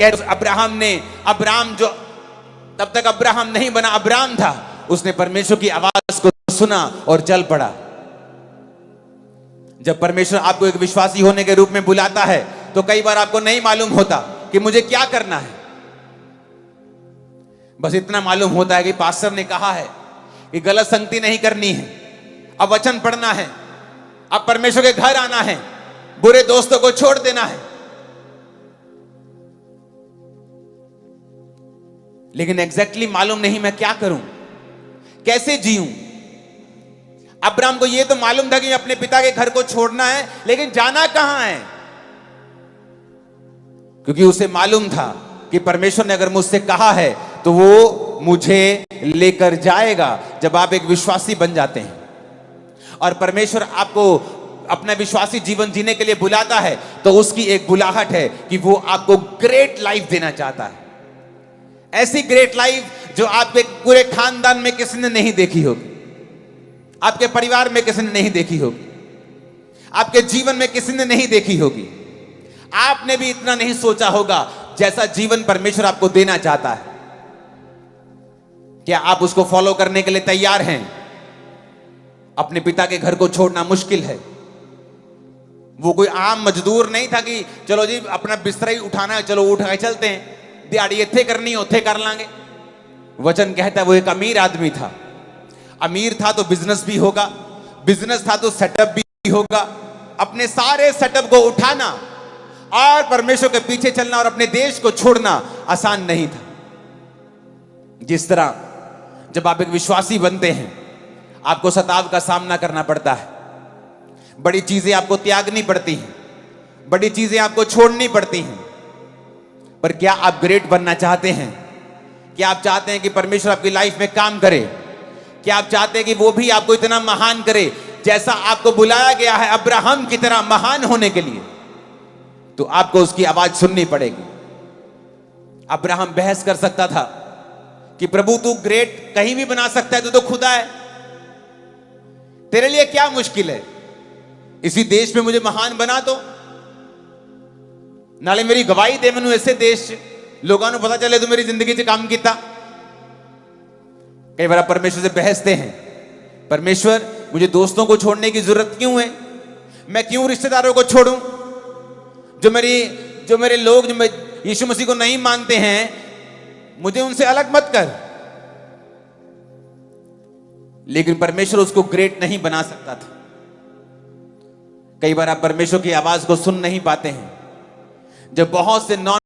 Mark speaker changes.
Speaker 1: कहते अब्राहम जो तब तक अब्राहम नहीं बना, अब्राम था, उसने परमेश्वर की आवाज को सुना और चल पड़ा। जब परमेश्वर आपको एक विश्वासी होने के रूप में बुलाता है तो कई बार आपको नहीं मालूम होता कि मुझे क्या करना है। बस इतना मालूम होता है कि पास्टर ने कहा है कि गलत संगति नहीं करनी है, अब वचन पढ़ना है, अब परमेश्वर के घर आना है, बुरे दोस्तों को छोड़ देना है। लेकिन एग्जैक्टली मालूम नहीं मैं क्या करूं, कैसे जीऊं। अब्राहम को यह तो मालूम था कि अपने पिता के घर को छोड़ना है, लेकिन जाना कहां है? क्योंकि उसे मालूम था कि परमेश्वर ने अगर मुझसे कहा है तो वो मुझे लेकर जाएगा। जब आप एक विश्वासी बन जाते हैं और परमेश्वर आपको अपना विश्वासी जीवन जीने के लिए बुलाता है तो उसकी एक बुलाहट है कि वो आपको ग्रेट लाइफ देना चाहता है। ऐसी ग्रेट लाइफ जो आपके पूरे खानदान में किसी ने नहीं देखी होगी, आपके परिवार में किसी ने नहीं देखी होगी, आपके जीवन में किसी ने नहीं देखी होगी। आपने भी इतना नहीं सोचा होगा जैसा जीवन परमेश्वर आपको देना चाहता है। क्या आप उसको फॉलो करने के लिए तैयार हैं? अपने पिता के घर को छोड़ना मुश्किल है। वो कोई आम मजदूर नहीं था कि चलो जी अपना बिस्तर ही उठाना है, चलो उठ के चलते हैं, दिहाड़ी इत्थे करनी उथे कर लांगे। वचन कहता है वो एक अमीर आदमी था। अमीर था तो बिजनेस भी होगा, बिजनेस था तो सेटअप भी होगा। अपने सारे सेटअप को उठाना और परमेश्वर के पीछे चलना और अपने देश को छोड़ना आसान नहीं था। जिस तरह जब आप एक विश्वासी बनते हैं आपको सताव का सामना करना पड़ता है, बड़ी चीजें आपको त्यागनी पड़ती हैं, बड़ी चीजें आपको छोड़नी पड़ती हैं। पर क्या आप ग्रेट बनना चाहते हैं? क्या आप चाहते हैं कि परमेश्वर आपकी लाइफ में काम करे? क्या आप चाहते हैं कि वो भी आपको इतना महान करे जैसा आपको बुलाया गया है अब्राहम की तरह महान होने के लिए? तो आपको उसकी आवाज सुननी पड़ेगी। अब्राहम बहस कर सकता था कि प्रभु तू ग्रेट कहीं भी बना सकता है, तू तो खुदा है, तेरे लिए क्या मुश्किल है, इसी देश में मुझे महान बना दो, नाले मेरी गवाही दे मैनू ऐसे देश लोगों को पता चले तू मेरी जिंदगी से काम किया। कई बार आप परमेश्वर से बहसते हैं, परमेश्वर मुझे दोस्तों को छोड़ने की जरूरत क्यों है? मैं क्यों रिश्तेदारों को छोड़ूं? जो मेरे लोग जो यीशु मसीह को नहीं मानते हैं, मुझे उनसे अलग मत कर। लेकिन परमेश्वर उसको ग्रेट नहीं बना सकता था। कई बार आप परमेश्वर की आवाज को सुन नहीं पाते हैं। जब बहुत से नॉन